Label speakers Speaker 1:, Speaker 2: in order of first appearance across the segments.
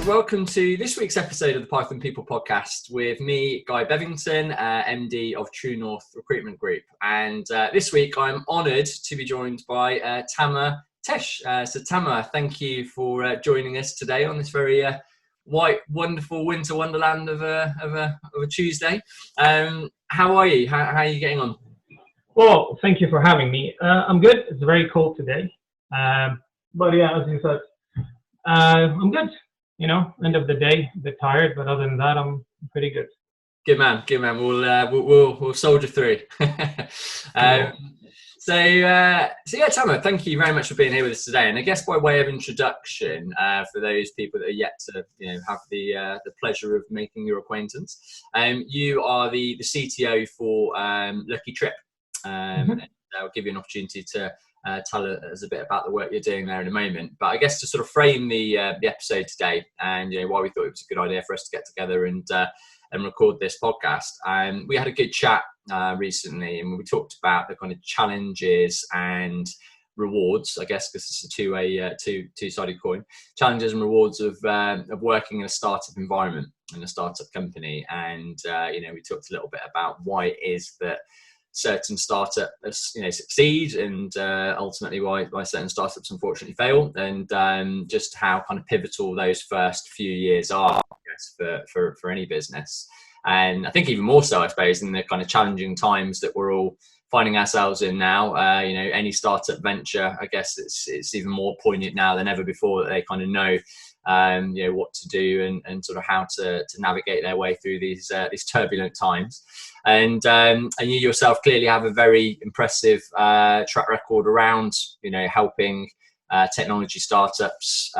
Speaker 1: welcome to this week's episode of the Python People podcast with me, Guy Bevington, MD of True North Recruitment Group. And this week I'm honoured to be joined by Tamer Qtaish. So Tamer, thank you for joining us today on this very white, wonderful winter wonderland of a Tuesday. How are you? How are you getting on?
Speaker 2: Well, thank you for having me. I'm good. It's very cold today. But yeah, as you said, I'm good. You know, end of the day, a bit tired, but other than that, I'm pretty good.
Speaker 1: Good man. We'll soldier through. So yeah, Tamer, thank you very much for being here with us today. And I guess by way of introduction, for those people that are yet to have the pleasure of making your acquaintance, you are the CTO for LuckyTrip. And I'll give you an opportunity to tell us a bit about the work you're doing there in a moment. But I guess to sort of frame the episode today, and why we thought it was a good idea for us to get together and record this podcast. We had a good chat recently, and we talked about the kind of challenges and rewards, I guess, because it's a two-sided coin. Challenges and rewards of working in a startup environment, in a startup company. And we talked a little bit about why it is that certain startups succeed, and ultimately why certain startups unfortunately fail, and just how kind of pivotal those first few years are, I guess, for any business. And I think even more so, I suppose, in the kind of challenging times that we're all finding ourselves in now. Any startup venture, I guess it's even more poignant now than ever before that they kind of know what to do and sort of how to navigate their way through these turbulent times. And you yourself clearly have a very impressive track record around helping technology startups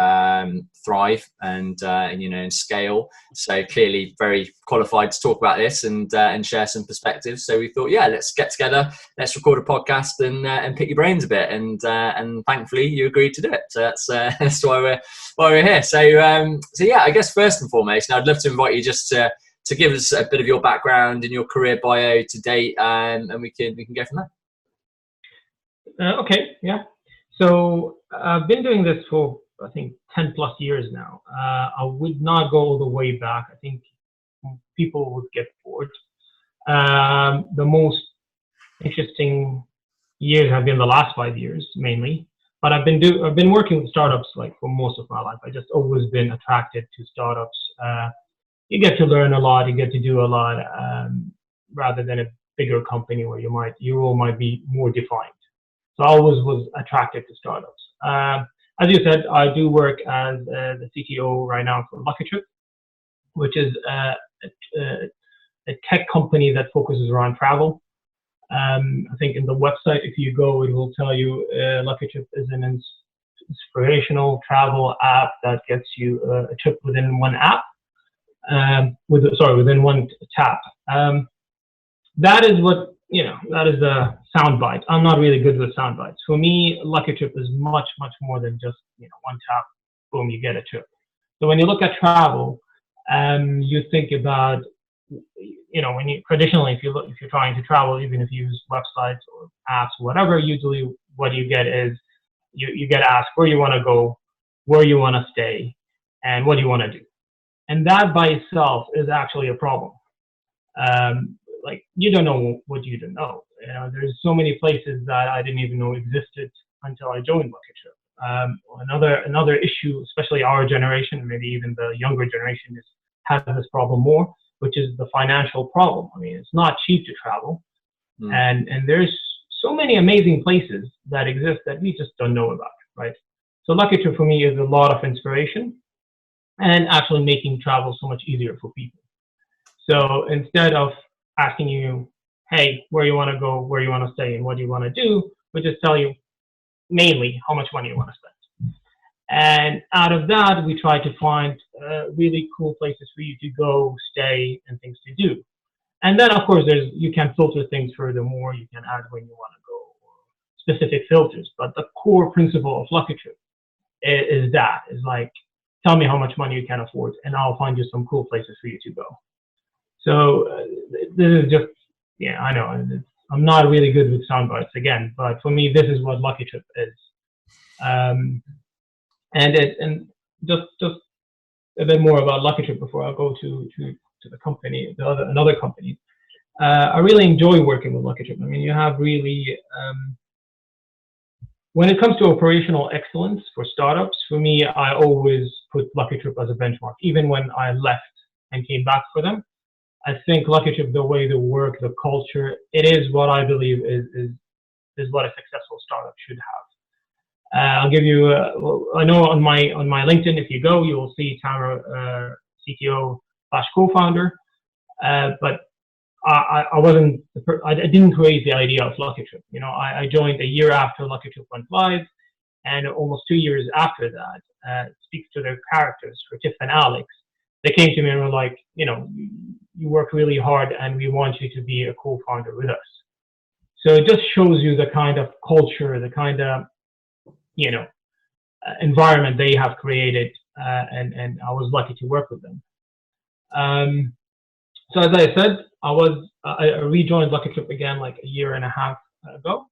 Speaker 1: thrive and scale. So clearly very qualified to talk about this and share some perspectives. So we thought, let's get together, let's record a podcast and pick your brains a bit. And thankfully you agreed to do it. So that's why we're here. So I guess first and foremost, I'd love to invite you just to give us a bit of your background and your career bio to date, and we can go from there.
Speaker 2: Okay, yeah. So I've been doing this for, I think, 10 plus years now. I would not go all the way back. I think people would get bored. The most interesting years have been the last 5 years, mainly. But I've been working with startups like for most of my life. I just always been attracted to startups. You get to learn a lot, you get to do a lot, rather than a bigger company where your role might be more defined. So I always was attracted to startups. As you said, I do work as the CTO right now for LuckyTrip, which is a tech company that focuses around travel. I think in the website, if you go, it will tell you LuckyTrip is an inspirational travel app that gets you a trip within one app. Within one tap. That is what, that is a soundbite. I'm not really good with soundbites. For me, LuckyTrip is much, much more than just, one tap, boom, you get a trip. So when you look at travel, you think about, traditionally, if you're trying to travel, even if you use websites or apps, whatever, usually what you get is you get asked where you want to go, where you want to stay, and what do you want to do. And that by itself is actually a problem. You don't know what you don't know. There's so many places that I didn't even know existed until I joined LuckyTrip. Another issue, especially our generation, maybe even the younger generation, has this problem more, which is the financial problem. I mean, it's not cheap to travel, and there's so many amazing places that exist that we just don't know about, right? So LuckyTrip for me is a lot of inspiration, and actually making travel so much easier for people. So instead of asking you, hey, where you want to go, where you want to stay, and what do you want to do, we just tell you mainly how much money you want to spend. And out of that, we try to find really cool places for you to go, stay, and things to do. And then, of course, you can filter things furthermore. You can add when you want to go, or specific filters. But the core principle of LuckyTrip is like, tell me how much money you can afford, and I'll find you some cool places for you to go. So this is just, I know I'm not really good with sound bites again, but for me, this is what LuckyTrip is. And just a bit more about LuckyTrip before I go to the company, another company. I really enjoy working with LuckyTrip. I mean, you have really, when it comes to operational excellence for startups, for me, I always put LuckyTrip as a benchmark, even when I left and came back for them. I think LuckyTrip, the way they work, the culture, it is what I believe is what a successful startup should have. I'll give you, I know on my LinkedIn, if you go, you will see Tamer, CTO/co-founder, but I didn't create the idea of LuckyTrip. You know, I joined a year after LuckyTrip went live, and almost 2 years after that, speaks to their characters, for Tiff and Alex. They came to me and were like, you know, you work really hard and we want you to be a co-founder with us. So it just shows you the kind of culture, the kind of, you know, environment they have created, and I was lucky to work with them. So as I said, I rejoined LuckyTrip again like a year and a half ago.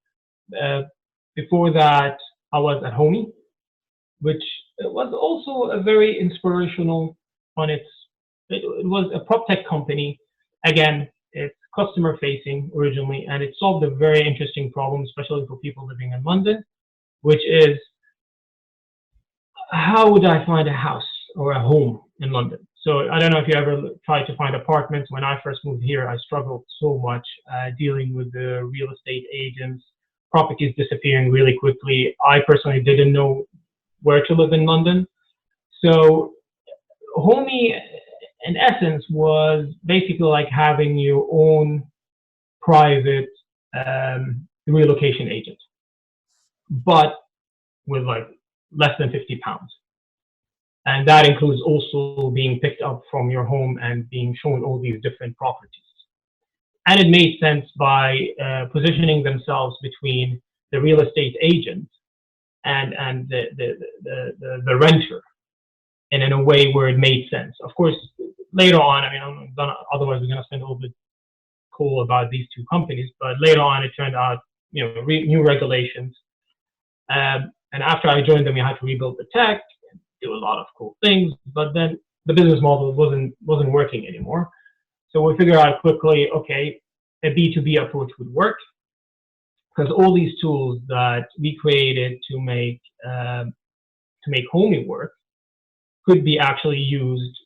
Speaker 2: Before that, I was at Homey, which was also a very inspirational on it was a prop tech company. Again, it's customer facing originally, and it solved a very interesting problem, especially for people living in London, which is, how would I find a house or a home in London? So I don't know if you ever tried to find apartments. When I first moved here, I struggled so much dealing with the real estate agents, properties disappearing really quickly. I personally didn't know where to live in London. So Homey, in essence, was basically like having your own private relocation agent, but with like less than £50. And that includes also being picked up from your home and being shown all these different properties. And it made sense by positioning themselves between the real estate agent and the renter, and in a way where it made sense. Of course, later on, I mean, otherwise we're going to spend a little bit cool about these two companies, but later on it turned out, you know, new regulations. And after I joined them, we had to rebuild the tech, do a lot of cool things, but then the business model wasn't working anymore. So we figured out quickly, okay, a B2B approach would work, because all these tools that we created to make Homey work could be actually used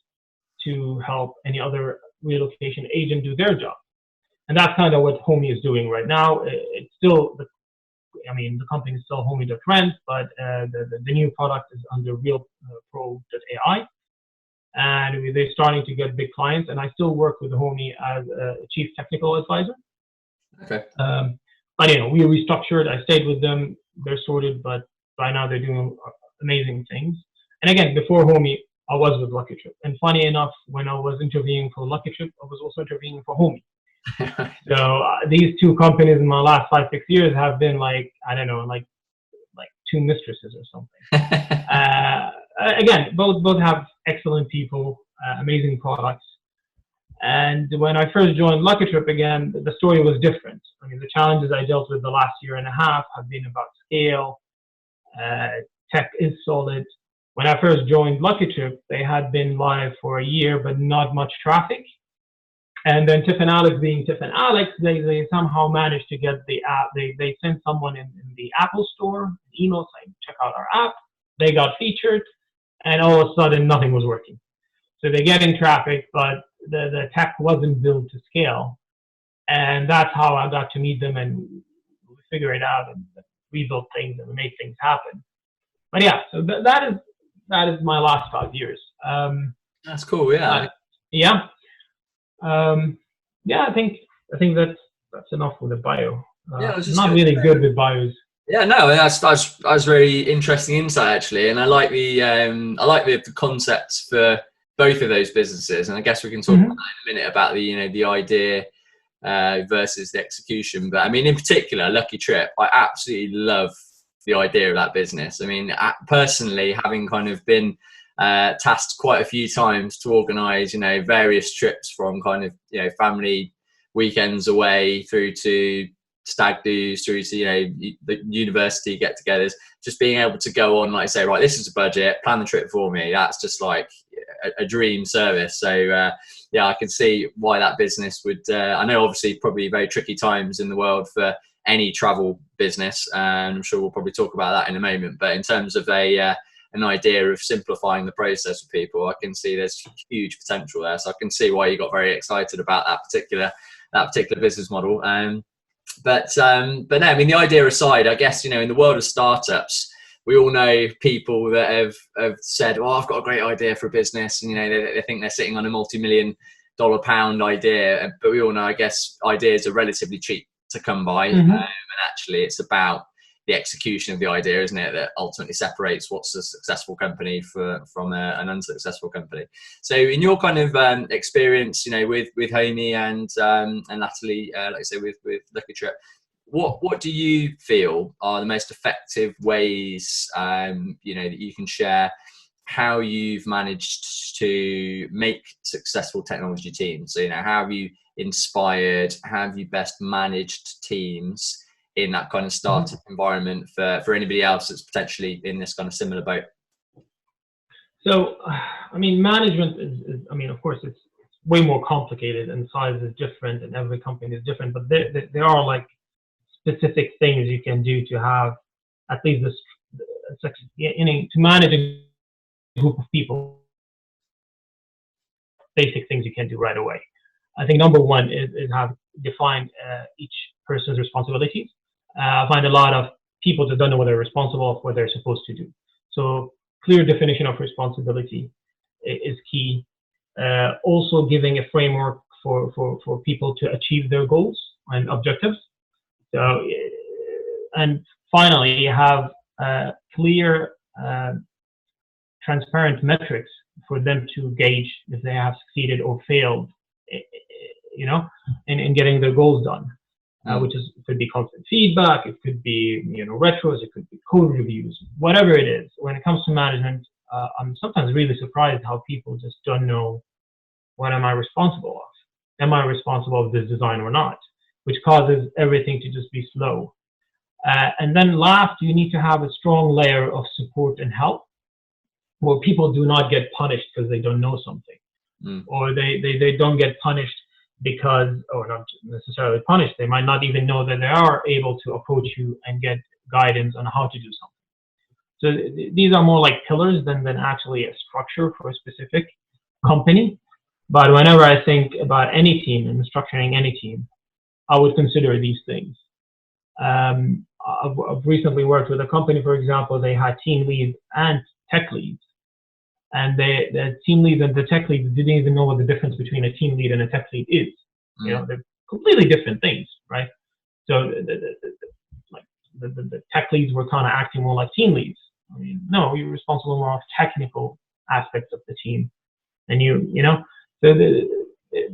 Speaker 2: to help any other relocation agent do their job. And that's kind of what Homey is doing right now. It's still, I mean, the company is still Homey.rent, but the new product is under realpro.ai. And they're starting to get big clients, and I still work with Homey as a chief technical advisor.
Speaker 1: Okay.
Speaker 2: But you know, we restructured. I stayed with them. They're sorted, but by now they're doing amazing things. And again, before Homey, I was with LuckyTrip. And funny enough, when I was interviewing for LuckyTrip, I was also interviewing for Homey. So these two companies in my last 5-6 years have been like, I don't know, like two mistresses or something. Again, both have excellent people, amazing products. And when I first joined LuckyTrip, again, the story was different. I mean, the challenges I dealt with the last year and a half have been about scale. Tech is solid. When I first joined LuckyTrip, they had been live for a year, but not much traffic. And then Tiff and Alex, being Tiff and Alex, they somehow managed to get the app. They sent someone in the Apple store an email saying, check out our app. They got featured, and all of a sudden nothing was working. So they're getting traffic, but the tech wasn't built to scale. And that's how I got to meet them, and we figure it out, and we built things and we made things happen. But yeah, so that is my last 5 years.
Speaker 1: That's cool. Yeah.
Speaker 2: Yeah. Yeah, I think that's enough with the bio.
Speaker 1: Yeah,
Speaker 2: I'm not really good with bios.
Speaker 1: Yeah, no, that's very interesting insight actually, and I like the concepts for both of those businesses, and I guess we can talk about that in a minute about the idea versus the execution. But I mean, in particular, LuckyTrip, I absolutely love the idea of that business. I mean, personally, having kind of been tasked quite a few times to organise, various trips from kind of, family weekends away through to stag do's, through to, the university get-togethers, just being able to go on, like say, right, this is a budget, plan the trip for me. That's just like a dream service. So yeah, I can see why that business would. I know obviously probably very tricky times in the world for any travel business, and I'm sure we'll probably talk about that in a moment. But in terms of an idea of simplifying the process for people, I can see there's huge potential there. So I can see why you got very excited about that particular business model. But no, I mean, the idea aside, I guess, in the world of startups, we all know people that have said, "Oh, I've got a great idea for a business," and they think they're sitting on a multi-million-dollar pound idea. But we all know, I guess, ideas are relatively cheap to come by, and actually, it's about the execution of the idea, isn't it, that ultimately separates what's a successful company from an unsuccessful company. So in your kind of experience, with Homey and latterly, like I say, with LuckyTrip, what do you feel are the most effective ways, that you can share how you've managed to make successful technology teams? So, how have you inspired, how have you best managed teams in that kind of startup environment for anybody else that's potentially in this kind of similar boat?
Speaker 2: So, I mean, management is of course, it's way more complicated, and size is different, and every company is different. But there are like specific things you can do to have at least this, to manage a group of people. Basic things you can do right away. I think number one is have defined each person's responsibilities. I find a lot of people that don't know what they're responsible for, what they're supposed to do. So clear definition of responsibility is key. Also giving a framework for people to achieve their goals and objectives. So, and finally, you have clear, transparent metrics for them to gauge if they have succeeded or failed, in getting their goals done. Which could be constant feedback, it could be retros, it could be code reviews, whatever it is. When it comes to management, I'm sometimes really surprised how people just don't know, what am I responsible of? Am I responsible of this design or not? Which causes everything to just be slow. And then last, you need to have a strong layer of support and help, where people do not get punished because they don't know something, or they don't get punished because, or not necessarily punished, they might not even know that they are able to approach you and get guidance on how to do something. So these are more like pillars than actually a structure for a specific company. But whenever I think about any team and structuring any team, I would consider these things. I've recently worked with a company, for example, they had team leads and tech leads. And the team leads and the tech leads didn't even know what the difference between a team lead and a tech lead is. They're completely different things, right? So the tech leads were kind of acting more like team leads. I mean, no, you're responsible more for technical aspects of the team, and so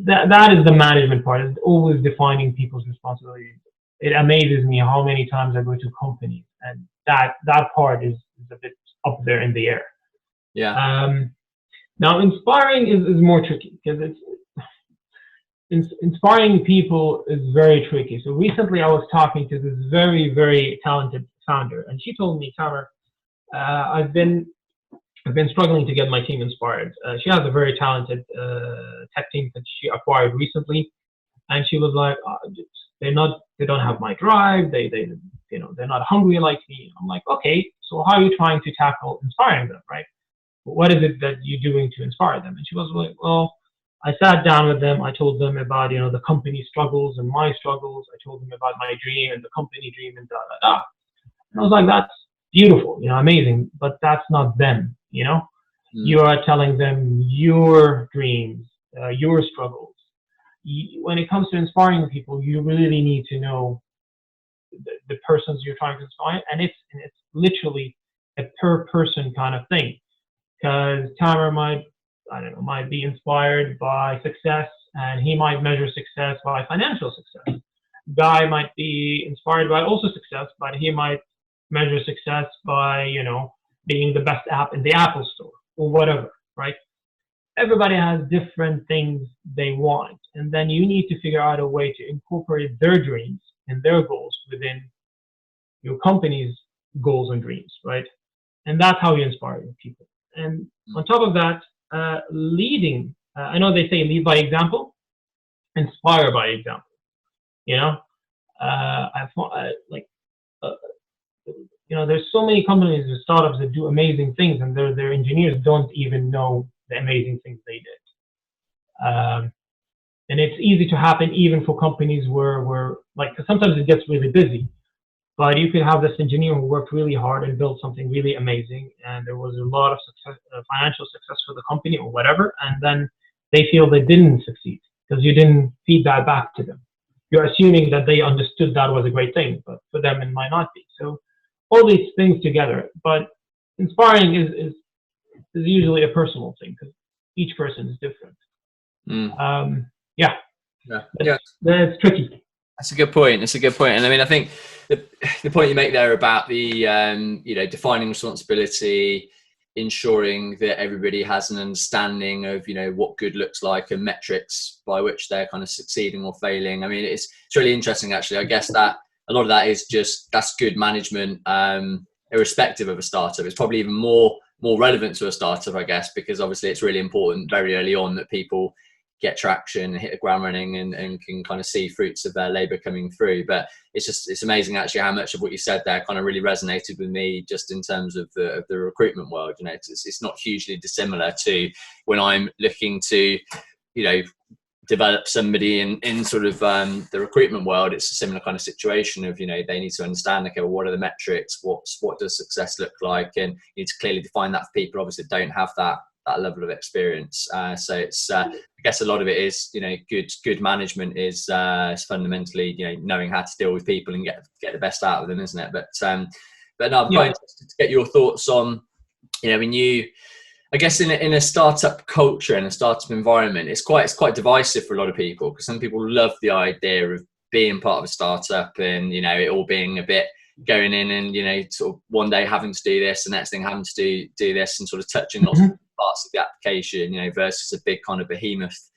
Speaker 2: that is the management part. It's always defining people's responsibilities. It amazes me how many times I go to companies, and that part is a bit up there in the air.
Speaker 1: Yeah.
Speaker 2: Now, inspiring is more tricky, because inspiring people is very tricky. So recently, I was talking to this very, very talented founder, and she told me, "Tamer, I've been struggling to get my team inspired." She has a very talented tech team that she acquired recently, and she was like, "They don't have my drive. They're not hungry like me." I'm like, "Okay, so how are you trying to tackle inspiring them, right? What is it that you're doing to inspire them?" And she was like, "Well, I sat down with them. I told them about, the company struggles and my struggles. I told them about my dream and the company dream and da, da, da." And I was like, "That's beautiful, amazing, but that's not them, You are telling them your dreams, your struggles. When it comes to inspiring people, you really need to know the persons you're trying to inspire, and it's literally a per person kind of thing. Because Tamer might be inspired by success, and he might measure success by financial success. Guy might be inspired by also success, but he might measure success by, being the best app in the Apple Store or whatever, right? Everybody has different things they want, and then you need to figure out a way to incorporate their dreams and their goals within your company's goals and dreams, right? And that's how you inspire people. And on top of that, leading. I know they say lead by example, inspire by example. You know, there's so many companies and startups that do amazing things, and their engineers don't even know the amazing things they did. And it's easy to happen even for companies where 'cause sometimes it gets really busy. But you could have this engineer who worked really hard and built something really amazing, and there was a lot of success, financial success for the company or whatever, and then they feel they didn't succeed because you didn't feed that back to them. You're assuming that they understood that was a great thing, but for them it might not be. So all these things together, but inspiring is usually a personal thing because each person is different. Yeah. That's tricky.
Speaker 1: That's a good point. It's a good point. And I mean, I think the point you make there about the, defining responsibility, ensuring that everybody has an understanding of, what good looks like and metrics by which they're kind of succeeding or failing. I mean, it's really interesting, actually. I guess that a lot of that is that's good management, irrespective of a startup. It's probably even more relevant to a startup, I guess, because obviously it's really important very early on that people get traction and hit the ground running and can kind of see fruits of their labor coming through. But it's amazing actually how much of what you said there kind of really resonated with me just in terms of the recruitment world. It's not hugely dissimilar to when I'm looking to, develop somebody in sort of the recruitment world. It's a similar kind of situation of, they need to understand, okay, well, what are the metrics? What does success look like? And you need to clearly define that for people obviously don't have that level of experience. So it's I guess a lot of it is good management is fundamentally knowing how to deal with people and get the best out of them, isn't it? But no, I'm quite interested to get your thoughts on when you, I guess in a startup culture and a startup environment, it's quite divisive for a lot of people, because some people love the idea of being part of a startup and it all being a bit going in and sort of one day having to do this, the next thing having to do this, and sort of touching lots of parts of the application, versus a big kind of behemoth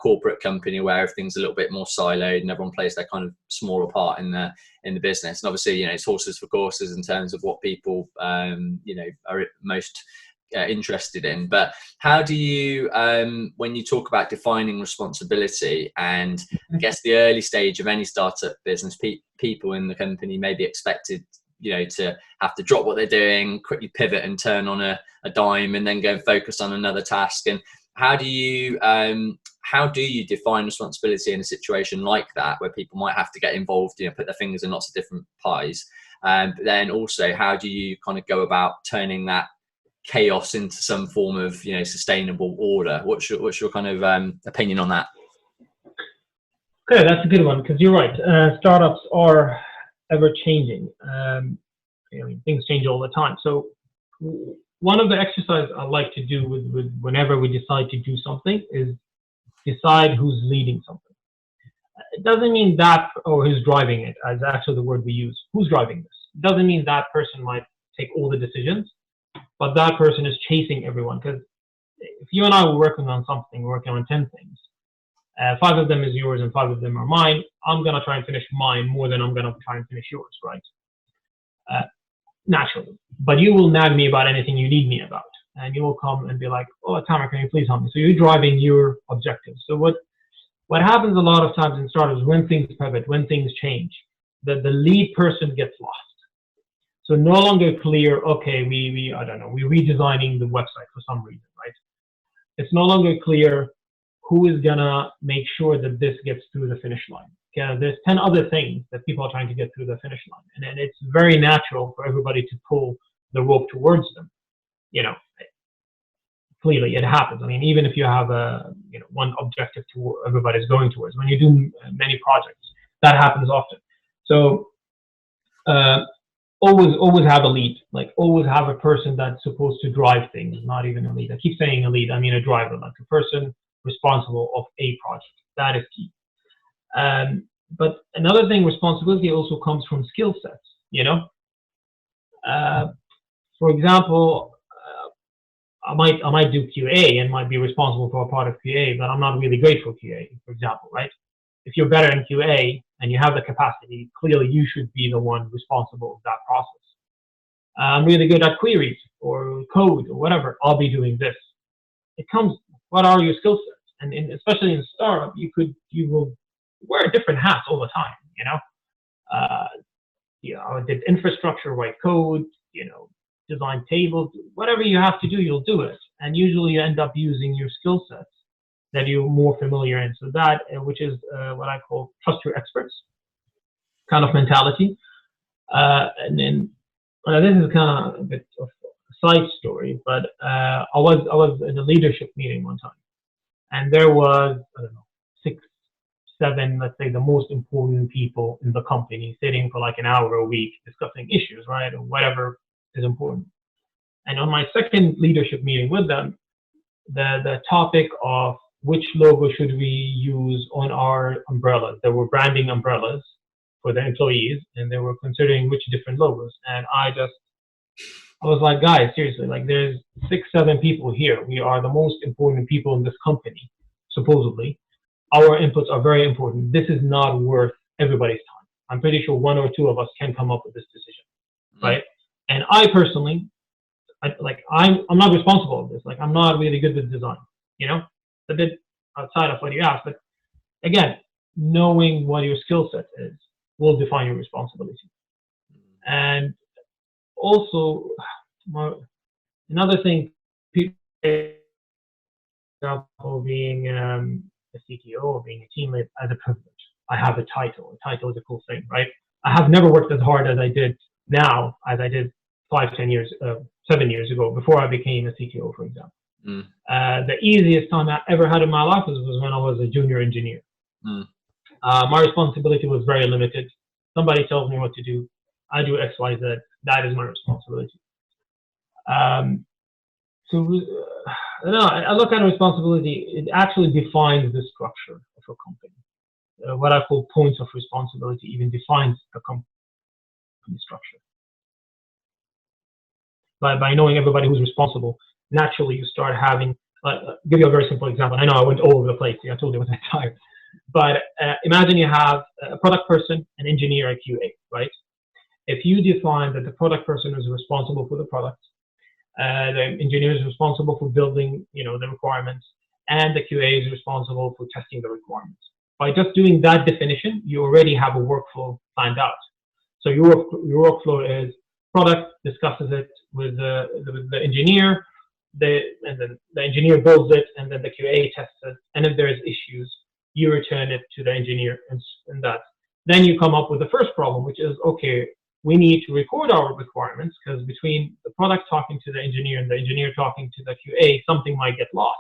Speaker 1: corporate company where everything's a little bit more siloed and everyone plays their kind of smaller part in the business. And obviously, it's horses for courses in terms of what people are most interested in. But how do you when you talk about defining responsibility, and I guess the early stage of any startup business, people in the company may be expected to have to drop what they're doing, quickly pivot and turn on a dime and then go and focus on another task. And how do you define responsibility in a situation like that, where people might have to get involved, put their fingers in lots of different pies? But then also, how do you kind of go about turning that chaos into some form of sustainable order? What's your kind of opinion on that?
Speaker 2: Okay, that's a good one, because you're right. Startups are ever changing. Things change all the time. So one of the exercises I like to do with whenever we decide to do something is decide who's leading something. It doesn't mean that, or who's driving it, as actually the word we use. Who's driving this? It doesn't mean that person might take all the decisions, but that person is chasing everyone. Because if you and I were working on something, working on 10 things, 5 of them is yours and 5 of them are mine, I'm going to try and finish mine more than I'm going to try and finish yours, right? Naturally. But you will nag me about anything you need me about. And you will come and be like, oh, Tamer, can you please help me? So you're driving your objectives. So what happens a lot of times in startups, when things pivot, when things change, the lead person gets lost. So no longer clear, okay, we're redesigning the website for some reason, right? It's no longer clear who is gonna make sure that this gets through the finish line. Okay, there's 10 other things that people are trying to get through the finish line. And it's very natural for everybody to pull the rope towards them. Clearly it happens. I mean, even if you have one objective to everybody's going towards, when you do many projects, that happens often. So always have a lead. Like, always have a person that's supposed to drive things, not even a lead. I keep saying a lead, I mean a driver, like a person responsible of a project. That is key. But another thing, responsibility also comes from skill sets. For example, I might do QA and might be responsible for a part of QA, but I'm not really great for QA, for example, right? If you're better in QA and you have the capacity, clearly you should be the one responsible of that process. I'm really good at queries or code or whatever. I'll be doing this. it comes, what are your skill sets? And especially in a startup, you will wear different hats all the time, I did infrastructure, write code, design tables, whatever you have to do, you'll do it. And usually you end up using your skill sets that you're more familiar in. So that, which is what I call trust your experts kind of mentality. And then this is kind of a bit of a side story, but I was in a leadership meeting one time, and there was, I don't know, 6, 7, let's say the most important people in the company sitting for like an hour a week discussing issues, right, or whatever is important. And on my second leadership meeting with them, the topic of which logo should we use on our umbrellas. There were branding umbrellas for the employees, and they were considering which different logos. And I was like, guys, seriously, like there's 6, 7 people here. We are the most important people in this company, supposedly. Our inputs are very important. This is not worth everybody's time. I'm pretty sure 1 or 2 of us can come up with this decision, right? And I personally, I'm not responsible for this. Like, I'm not really good with design, a bit outside of what you asked. But again, knowing what your skill set is will define your responsibility. And also, another thing, people, being a CTO or being a team lead as a privilege. I have a title. A title is a cool thing, right? I have never worked as hard as I did now, as I did 5, 10 years, 7 years ago, before I became a CTO, for example. The easiest time I ever had in my life was when I was a junior engineer. My responsibility was very limited. Somebody tells me what to do. I do X, Y, Z. That is my responsibility. I look at responsibility. It actually defines the structure of a company. What I call points of responsibility even defines the company structure. By knowing everybody who's responsible, naturally you start having, give you a very simple example. I know I went all over the place. I told you I was tired. But imagine you have a product person, an engineer, a QA, right? If you define that the product person is responsible for the product, the engineer is responsible for building, the requirements, and the QA is responsible for testing the requirements. By just doing that definition, you already have a workflow planned out. So your workflow is product discusses it with the engineer, and then the engineer builds it, and then the QA tests it. And if there's issues, you return it to the engineer, and that. Then you come up with the first problem, which is, okay, we need to record our requirements, because between the product talking to the engineer and the engineer talking to the QA, something might get lost.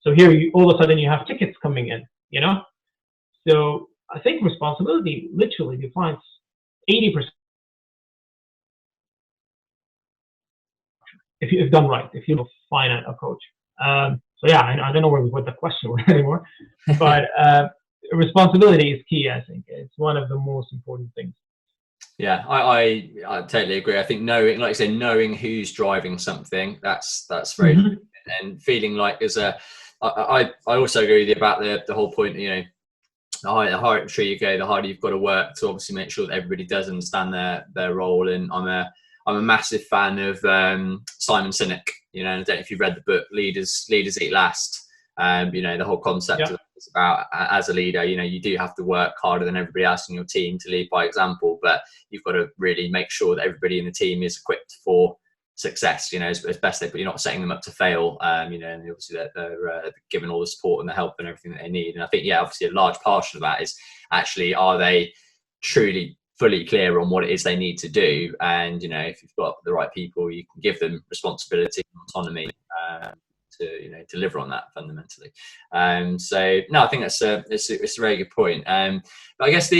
Speaker 2: So here, all of a sudden, you have tickets coming in, So I think responsibility literally defines 80%. If you've done right, if you have a finite approach. So yeah, I don't know what the question was anymore, but responsibility is key. I think it's one of the most important things.
Speaker 1: Yeah, I totally agree. I think knowing, like I say, knowing who's driving something, that's very important. And feeling like I also agree with you about the whole point. The higher tree you go, the harder you've got to work to obviously make sure that everybody does understand their role. And I'm a massive fan of Simon Sinek. I don't know if you've read the book Leaders Eat Last. The whole concept of it is about, as a leader, you do have to work harder than everybody else in your team to lead by example, but you've got to really make sure that everybody in the team is equipped for success, as best they, but you're not setting them up to fail, and obviously they're given all the support and the help and everything that they need. And I think, obviously a large portion of that is actually, are they truly fully clear on what it is they need to do? And, if you've got the right people, you can give them responsibility and autonomy to deliver on that fundamentally. So no, I think it's a very good point. But I guess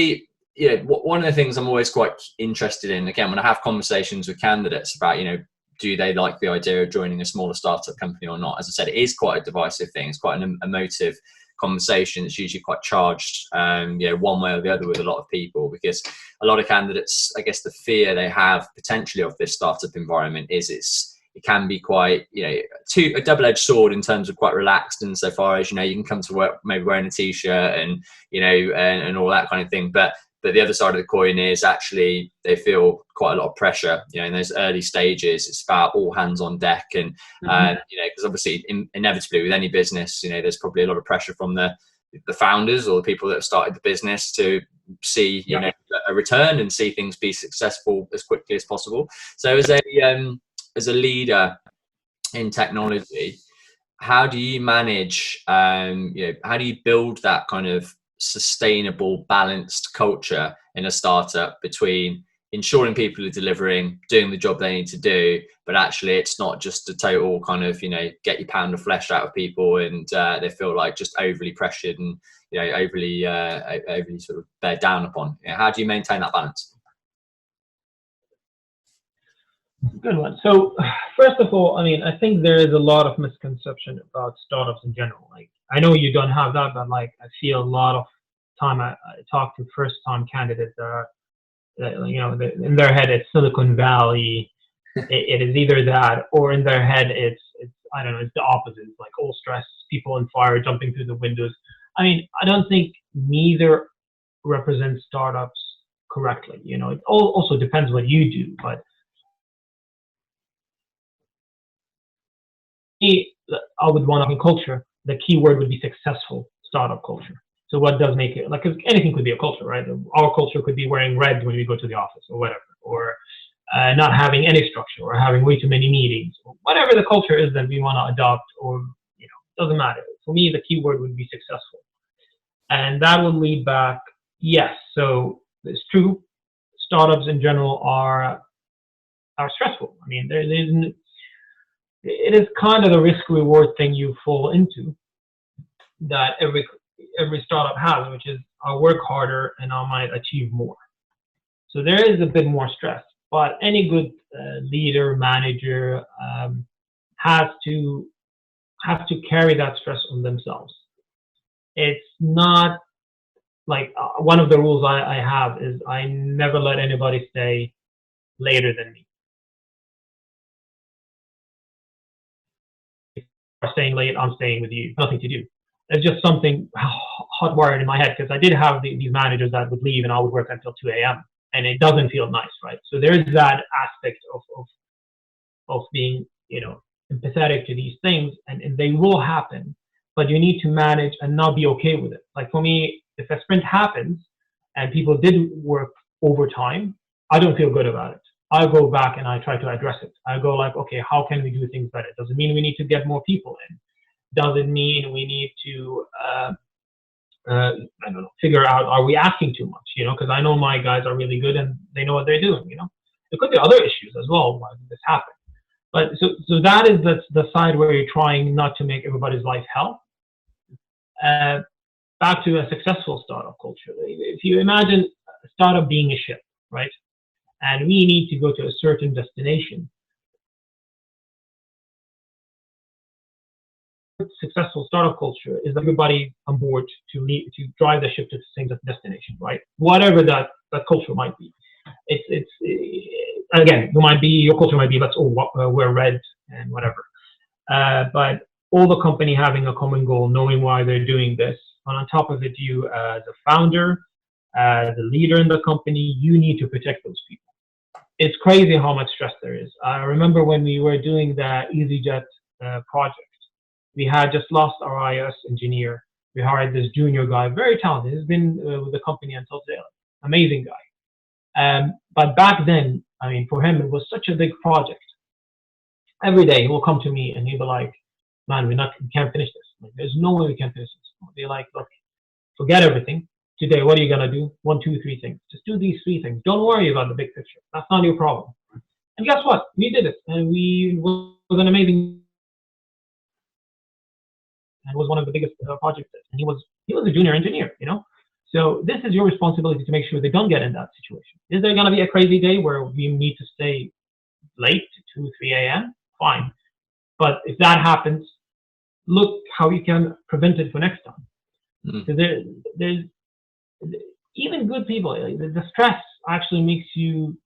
Speaker 1: one of the things I'm always quite interested in, again, when I have conversations with candidates about, do they like the idea of joining a smaller startup company or not? As I said, it is quite a divisive thing. It's quite an emotive conversation. It's usually quite charged, one way or the other with a lot of people, because a lot of candidates, I guess the fear they have potentially of this startup environment is it can be quite, a double-edged sword in terms of quite relaxed, insofar as, you can come to work maybe wearing a t-shirt and, and all that kind of thing. But But the other side of the coin is actually they feel quite a lot of pressure, in those early stages. It's about all hands on deck. And, because obviously inevitably with any business, there's probably a lot of pressure from the founders or the people that have started the business to see, a return and see things be successful as quickly as possible. So as a leader in technology, how do you manage, how do you build that kind of sustainable, balanced culture in a startup between ensuring people are delivering, doing the job they need to do, but actually it's not just a total kind of, get your pound of flesh out of people and they feel like just overly pressured and, overly sort of bear down upon. How do you maintain that balance?
Speaker 2: Good one. So first of all, I think there is a lot of misconception about startups in general. Like, I know you don't have that, but I see a lot of time I talk to first-time candidates that are, in their head it's Silicon Valley. It is either that, or in their head it's I don't know, it's the opposite. It's like all stress, people on fire, jumping through the windows. I don't think neither represents startups correctly. It also depends what you do, but I would want in culture, the key word would be successful startup culture. So what does make it, because anything could be a culture, right? Our culture could be wearing red when we go to the office or whatever, or not having any structure, or having way too many meetings, or whatever the culture is that we want to adopt, or, doesn't matter. For me, the key word would be successful. And that would lead back, yes, so it's true, startups in general are stressful. It is kind of the risk-reward thing you fall into that every startup has, which is I'll work harder and I might achieve more. So there is a bit more stress, but any good leader, manager has to carry that stress on themselves. It's not like one of the rules I have is I never let anybody stay later than me. Staying late, I'm staying with you. Nothing to do. It's just something hardwired in my head, because I did have these managers that would leave and I would work until 2 a.m. and it doesn't feel nice, right? So there's that aspect of being, empathetic to these things, and they will happen, but you need to manage and not be okay with it. Like for me, if a sprint happens and people did work overtime, I don't feel good about it. I go back and I try to address it. I go like, okay, how can we do things better? Does it mean we need to get more people in? Does it mean we need to, I don't know, figure out, are we asking too much? Because I know my guys are really good and they know what they're doing, There could be other issues as well why this happened. But so that is the side where you're trying not to make everybody's life hell. Back to a successful startup culture. If you imagine a startup being a ship, right? And we need to go to a certain destination. Successful startup culture is everybody on board to drive the ship to the same destination, right? Whatever that culture might be. It's again, your culture might be let's all wear red and whatever. But all the company having a common goal, knowing why they're doing this, and on top of it, you as a founder, the leader in the company, you need to protect those people. It's crazy how much stress there is. I remember when we were doing the EasyJet project, we had just lost our iOS engineer. We hired this junior guy, very talented. He's been with the company until today. Amazing guy. But back then, for him, it was such a big project. Every day he will come to me and he'll be like, man, we can't finish this. Like, there's no way we can finish this. I'll be like, look, forget everything. Today, what are you going to do? 1, 2, 3 things. Just do these 3 things. Don't worry about the big picture. That's not your problem. And guess what? We did it. And it was an amazing, and it was one of the biggest projects. And he was a junior engineer, So this is your responsibility to make sure they don't get in that situation. Is there going to be a crazy day where we need to stay late to 2, 3 a.m.? Fine. But if that happens, look how you can prevent it for next time. So there's even good people, the stress actually makes you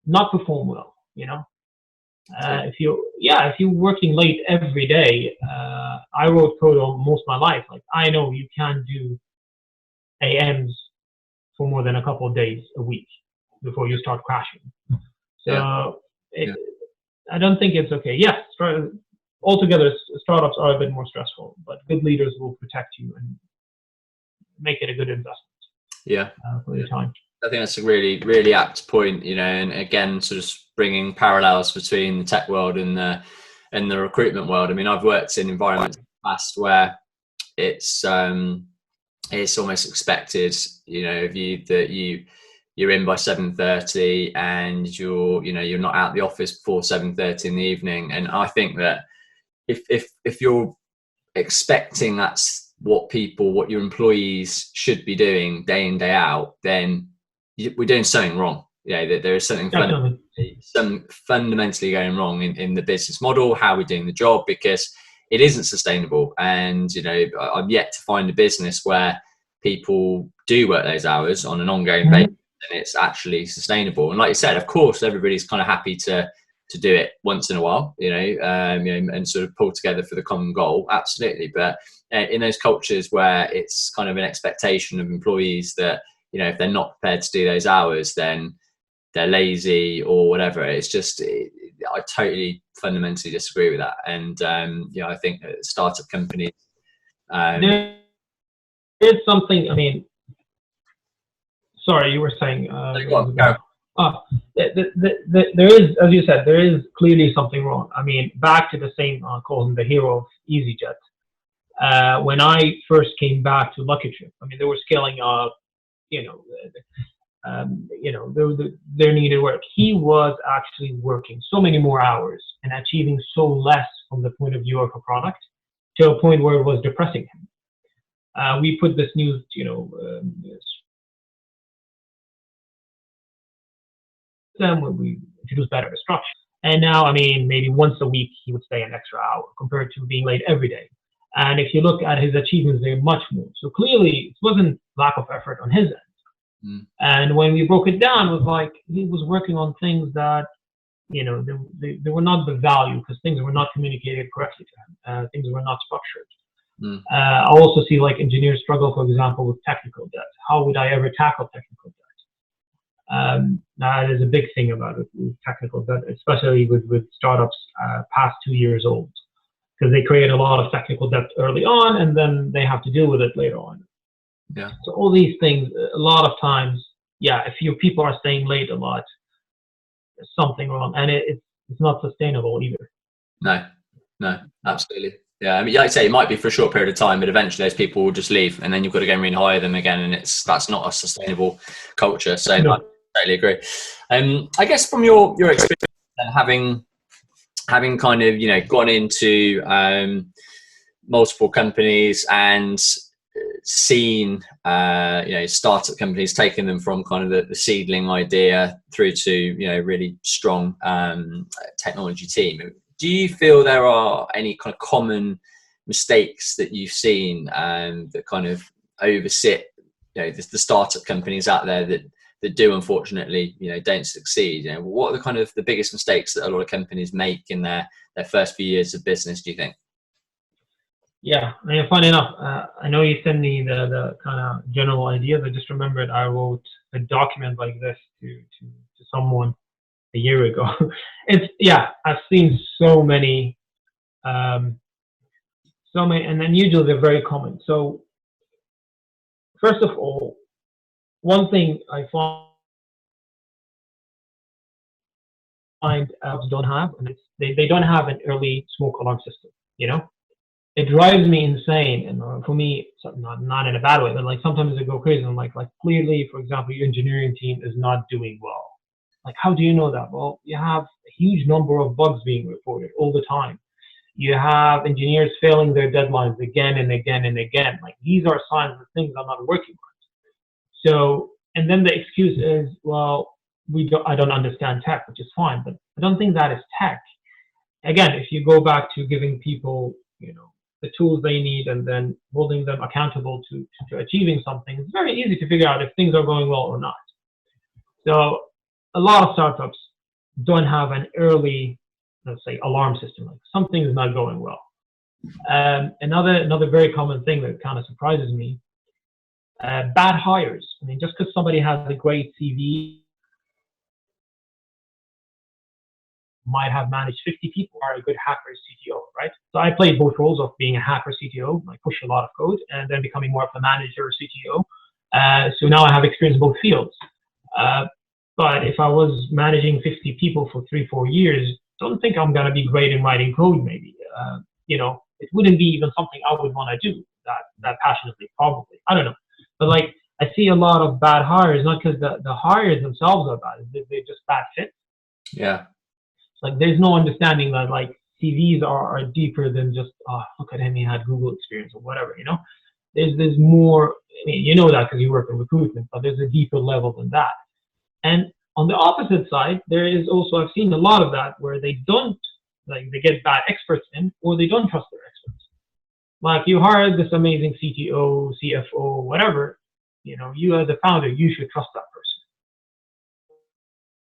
Speaker 2: not perform well, If you're working late every day, I wrote code most of my life. Like, I know you can't do AMs for more than a couple of days a week before you start crashing. So I don't think it's okay. Yes, altogether, startups are a bit more stressful, but good leaders will protect you and make it a good investment. For your time.
Speaker 1: I think that's a really, really apt point, and again, sort of bringing parallels between the tech world and the recruitment world. I mean, I've worked in environments in the past where it's almost expected, of you that you're in by 7:30 and you're not out the office before 7:30 in the evening. And I think that if you're expecting that's what your employees should be doing day in, day out, then we're doing something wrong. That there is something fundamentally going wrong in the business model, how we're doing the job, because it isn't sustainable. And I'm yet to find a business where people do work those hours on an ongoing basis and it's actually sustainable. And like you said, of course, everybody's kind of happy to do it once in a while, and sort of pull together for the common goal. Absolutely. But in those cultures where it's kind of an expectation of employees that, if they're not prepared to do those hours, then they're lazy or whatever. It's just, I totally fundamentally disagree with that. And, I think that startup companies.
Speaker 2: There is something, I mean, sorry, you were saying. There is, as you said, there is clearly something wrong. I mean, back to the same, I'll call him the hero of EasyJet. When I first came back to LuckyTrip, I mean, they were scaling up, their needed work. He was actually working so many more hours and achieving so less from the point of view of a product, to a point where it was depressing him. We put this new, when we introduced better structure. And now, I mean, maybe once a week he would stay an extra hour compared to being late every day. And if you look at his achievements, they're much more. So clearly, it wasn't lack of effort on his end. And when we broke it down, it was like he was working on things that, they were not the value, because things were not communicated correctly to him. Things were not structured. I also see like engineers struggle, for example, with technical debt. How would I ever tackle technical debt? That is a big thing about it, with technical debt, especially with startups past 2 years old, because they create a lot of technical debt early on, and then they have to deal with it later on.
Speaker 1: Yeah.
Speaker 2: So all these things, a lot of times, if your people are staying late a lot, there's something wrong, and it's not sustainable either.
Speaker 1: No, absolutely. Yeah, I mean, like I say, it might be for a short period of time, but eventually those people will just leave, and then you've got to go and rehire them again, and that's not a sustainable culture. So no. I totally agree. I guess from your experience and having kind of gone into multiple companies and seen startup companies, taking them from kind of the seedling idea through to really strong technology team. Do you feel there are any kind of common mistakes that you've seen that kind of oversit the startup companies out there that do unfortunately don't succeed? What are the kind of the biggest mistakes that a lot of companies make in their first few years of business, do you think?
Speaker 2: Yeah, I mean, funny enough, I know you sent me the kind of general idea. I just remembered I wrote a document like this to someone a year ago. I've seen so many, and then usually they're very common. So first of all, one thing I find don't have, and they don't have an early smoke alarm system. It drives me insane, and for me, not in a bad way, but like sometimes I go crazy. I'm like clearly, for example, your engineering team is not doing well. Like, how do you know that? Well, you have a huge number of bugs being reported all the time. You have engineers failing their deadlines again and again and again. Like, these are signs that things are not working right. So, and then the excuse is, well, I don't understand tech, which is fine, but I don't think that is tech. Again, if you go back to giving people, the tools they need and then holding them accountable to achieving something, it's very easy to figure out if things are going well or not. So a lot of startups don't have an early, let's say, alarm system. Like, something is not going well. Another very common thing that kind of surprises me, Bad hires. I mean, just because somebody has a great CV, might have managed 50 people, are a good hacker CTO, right? So I played both roles of being a hacker CTO, I push a lot of code, and then becoming more of a manager CTO. So now I have experience in both fields. But if I was managing 50 people for 3-4 years, don't think I'm gonna be great in writing code. Maybe, it wouldn't be even something I would want to do that passionately. Probably, I don't know. But like, I see a lot of bad hires, not because the hires themselves are bad; they're just bad fit.
Speaker 1: Yeah.
Speaker 2: Like, there's no understanding that like CVs are deeper than just, oh, look at him, he had Google experience or whatever. There's more. I mean, you know that because you work in recruitment, but there's a deeper level than that. And on the opposite side, there is also, I've seen a lot of that where they don't, like, they get bad experts in, or they don't trust their experts. Like, you hired this amazing CTO, CFO, whatever, you as the founder, you should trust that person.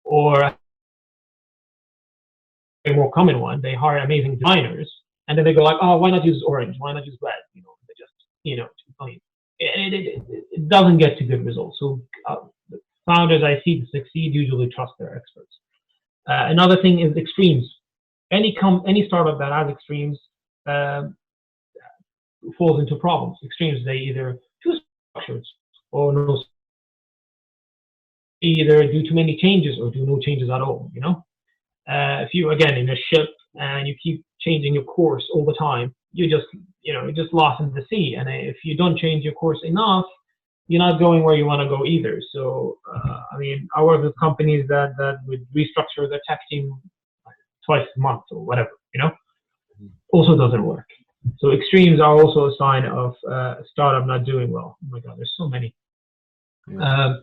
Speaker 2: Or a more common one, they hire amazing designers, and then they go like, oh, why not use orange? Why not use red? They just, I mean, it doesn't get to good results. So the founders I see to succeed usually trust their experts. Another thing is extremes. Any startup that has extremes falls into problems. Extremes, they either too structured or no, either do too many changes or do no changes at all. If you, again, in a ship and you keep changing your course all the time, you're just lost in the sea. And if you don't change your course enough, you're not going where you want to go either. So, I mean, I work with companies that would restructure their tech team twice a month or whatever, also doesn't work. So extremes are also a sign of a startup not doing well. Oh my God, there's so many. Yeah.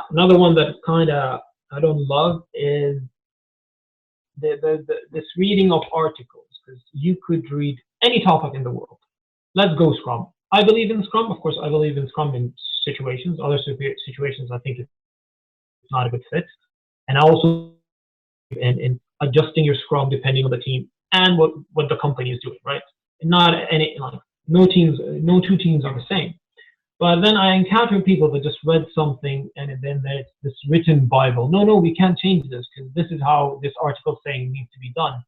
Speaker 2: Another one that kind of I don't love is this reading of articles, because you could read any topic in the world. Let's go Scrum. I believe in Scrum. Of course, I believe in Scrum in situations. Other situations, I think it's not a good fit. And I also in adjusting your Scrum depending on the team and what the company is doing, right? Not any, like, no two teams are the same. But then I encounter people that just read something and then there's this written Bible. No, we can't change this because this is how this article is saying needs to be done.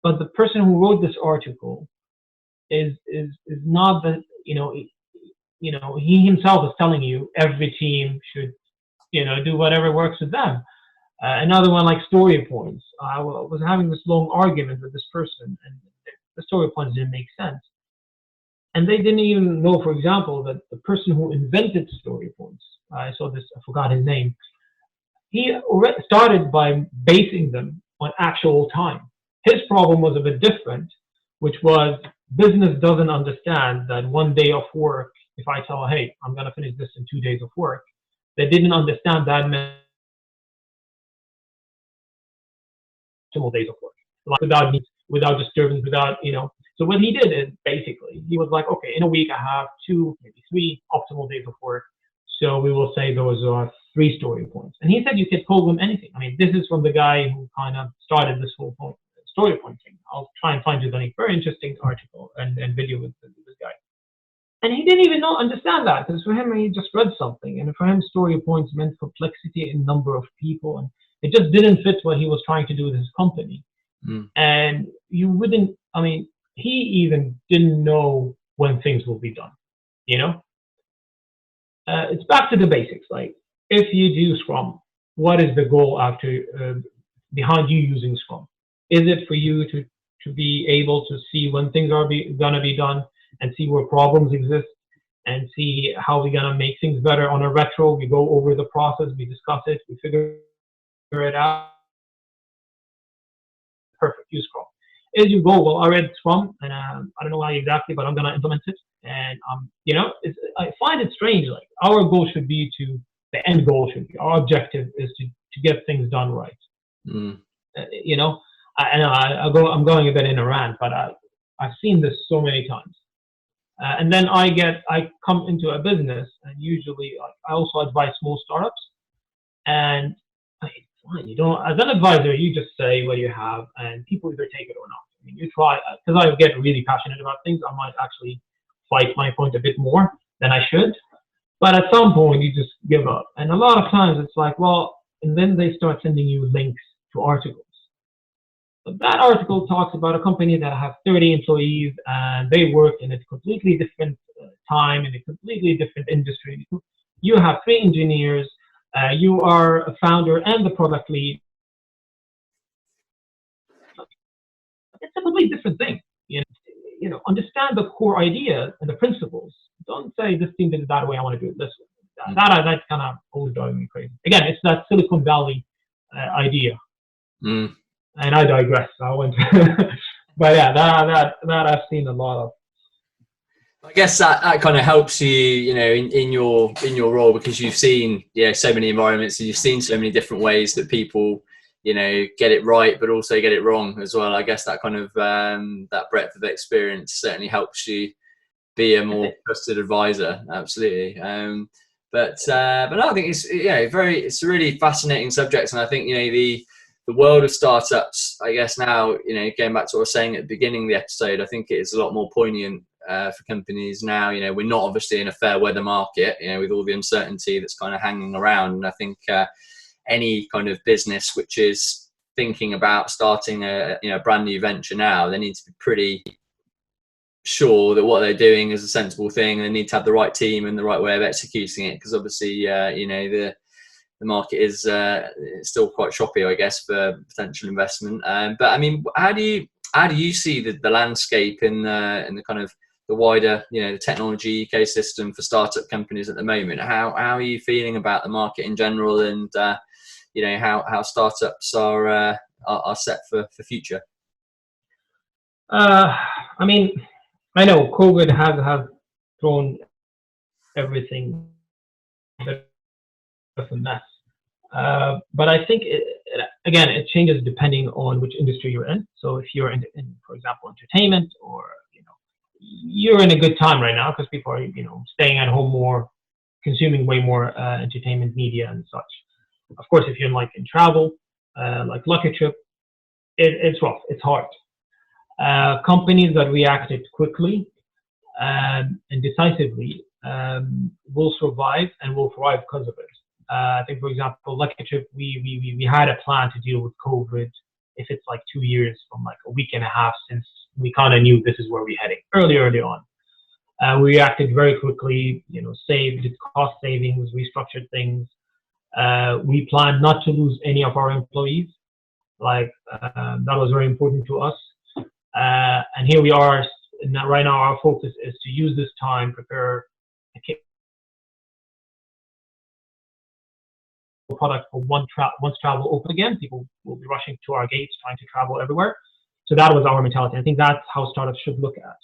Speaker 2: But the person who wrote this article is not the, he himself is telling you every team should, do whatever works with them. Another one, like story points. I was having this long argument with this person, and the story points didn't make sense. And they didn't even know, for example, that the person who invented story points, I saw this, I forgot his name, he started by basing them on actual time. His problem was a bit different, which was business doesn't understand that 1 day of work, if I tell, hey, I'm going to finish this in 2 days of work, they didn't understand that meant days of work, like without disturbance, without, So what he did is basically, he was like, okay, in a week I have 2, maybe 3 optimal days of work. So we will say those are 3 story points. And he said you could call them anything. I mean, this is from the guy who kind of started this whole story point thing. I'll try and find you the link. Very interesting article and video with this guy. And he didn't even understand that, because for him, he just read something. And for him, story points meant complexity in number of people. And it just didn't fit what he was trying to do with his company. And you wouldn't, I mean, he even didn't know when things will be done, It's back to the basics. Like, if you do Scrum, what is the goal behind you using Scrum? Is it for you to be able to see when things are gonna be done and see where problems exist and see how we're gonna make things better? On a retro, we go over the process, we discuss it, we figure it out. Perfect, use Scrum. As you go, well, I read Scrum, and I don't know why exactly, but I'm gonna implement it. And I find it strange. Like, our goal should be the end goal should be, our objective is to get things done right. I'm going a bit in a rant, but I've seen this so many times. And then I come into a business, and usually I also advise small startups, and as an advisor, you just say what you have, and people either take it or not. I mean, you try, because I get really passionate about things, I might actually fight my point a bit more than I should. But at some point, you just give up. And a lot of times it's like, well, and then they start sending you links to articles. But that article talks about a company that has 30 employees and they work in a completely different time, in a completely different industry. You have 3 engineers, you are a founder and the product lead. It's a completely different thing. Understand the core ideas and the principles. Don't say this team did it that way, I want to do it this way. That's kind of always driving me crazy. Again, it's that Silicon Valley idea. And I digress. But yeah, that I've seen a lot of.
Speaker 1: I guess that kind of helps you, in your role, because you've seen so many environments and you've seen so many different ways that people get it right, but also get it wrong as well. I guess that kind of that breadth of experience certainly helps you be a more trusted advisor. Absolutely. But no, I think it's it's a really fascinating subject, and I think the world of startups, I guess now, going back to what I was saying at the beginning of the episode, I think it is a lot more poignant for companies now. We're not obviously in a fair weather market, with all the uncertainty that's kind of hanging around, and I think any kind of business which is thinking about starting a brand new venture now, they need to be pretty sure that what they're doing is a sensible thing. They need to have the right team and the right way of executing it, because obviously the market is still quite choppy, I guess, for potential investment. But I mean, how do you see the landscape in the kind of the wider the technology ecosystem for startup companies at the moment? How are you feeling about the market in general, and how startups are set for future?
Speaker 2: I mean, I know COVID has thrown everything a mess. But I think it changes depending on which industry you're in. So if you're in, for example, entertainment, or you're in a good time right now because people are staying at home more, consuming way more entertainment media and such. Of course, if you're in travel, like LuckyTrip, it's rough, it's hard. Companies that reacted quickly and decisively will survive and will thrive because of it. I think, for example, LuckyTrip, we had a plan to deal with COVID if it's 2 years from a week and a half, since we kind of knew this is where we're heading early on. We reacted very quickly, did cost savings, restructured things. We planned not to lose any of our employees. That was very important to us. And here we are right now. Our focus is to use this time, prepare a product for once travel open again. People will be rushing to our gates, trying to travel everywhere. So that was our mentality. I think that's how startups should look at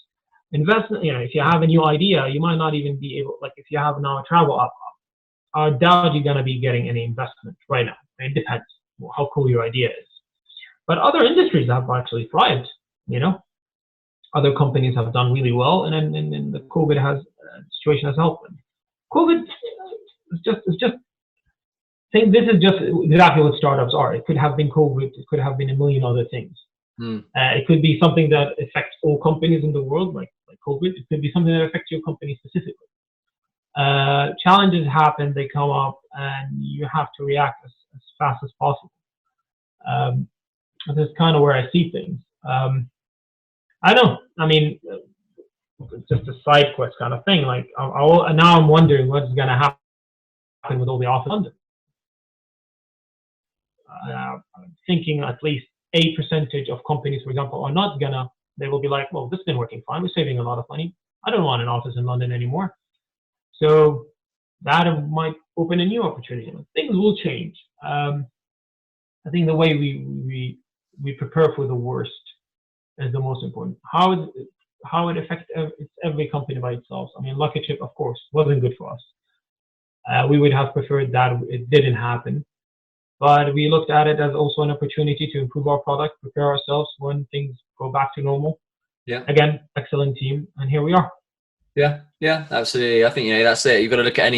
Speaker 2: investment. If you have a new idea, you might not even be able, if you have now a travel app, I doubt you're going to be getting any investment right now. It depends how cool your idea is. But other industries have actually thrived. Other companies have done really well, and then the COVID situation has helped them. COVID is just. I think this is just exactly what startups are. It could have been COVID. It could have been a million other things. It could be something that affects all companies in the world, like COVID. It could be something that affects your company specifically. Challenges happen, they come up, and you have to react as fast as possible. That's kind of where I see things. I don't. I mean, it's just a side quest kind of thing. Now I'm wondering what's going to happen with all the office in London. I'm thinking at least a percentage of companies, for example, are not gonna. They will be like, well, this has been working fine. We're saving a lot of money. I don't want an office in London anymore. So that might open a new opportunity. Things will change. I think the way we prepare for the worst is the most important. How it affects every company by itself. I mean, LuckyTrip, of course, wasn't good for us. We would have preferred that it didn't happen. But we looked at it as also an opportunity to improve our product, prepare ourselves when things go back to normal.
Speaker 1: Yeah.
Speaker 2: Again, excellent team, and here we are.
Speaker 1: Yeah, absolutely. I think that's it. You've got to look at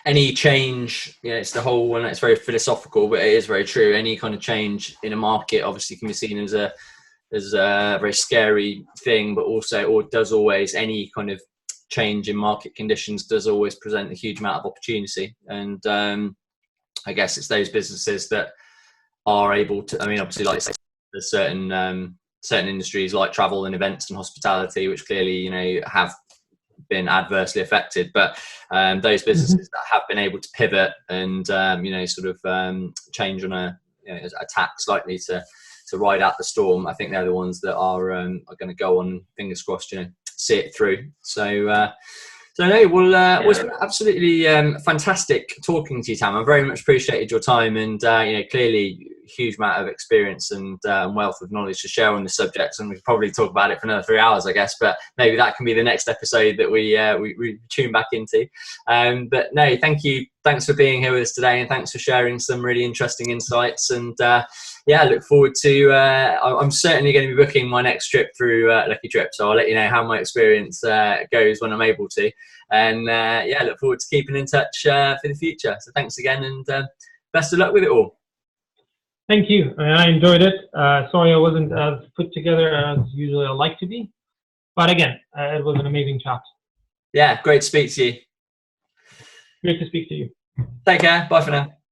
Speaker 1: any change. It's the whole, and it's very philosophical, but it is very true. Any kind of change in a market obviously can be seen as a very scary thing, but also, or does always, any kind of change in market conditions does always present a huge amount of opportunity. And I guess it's those businesses that are able to, I mean, obviously, like I say, there's certain industries like travel and events and hospitality, which clearly, you know, have been adversely affected, but those businesses that have been able to pivot and you know, sort of change on a, you know, a tack slightly to ride out the storm, I think they're the ones that are going to go on, fingers crossed, you know, see it through. So so no, well, it was absolutely fantastic talking to you, Tam. I very much appreciated your time, and you know, clearly huge amount of experience and wealth of knowledge to share on the subject, and we could probably talk about it for another 3 hours, I guess, but maybe that can be the next episode that we tune back into. But no, thanks for being here with us today, and thanks for sharing some really interesting insights. And yeah, I look forward to I'm certainly going to be booking my next trip through LuckyTrip, so I'll let you know how my experience goes when I'm able to. And yeah, I look forward to keeping in touch for the future. So thanks again, and best of luck with it all.
Speaker 2: Thank you. I enjoyed it. Sorry I wasn't as put together as usually I like to be. But again, it was an amazing chat.
Speaker 1: Yeah, great to speak to you.
Speaker 2: Great to speak to you.
Speaker 1: Take care. Bye for now.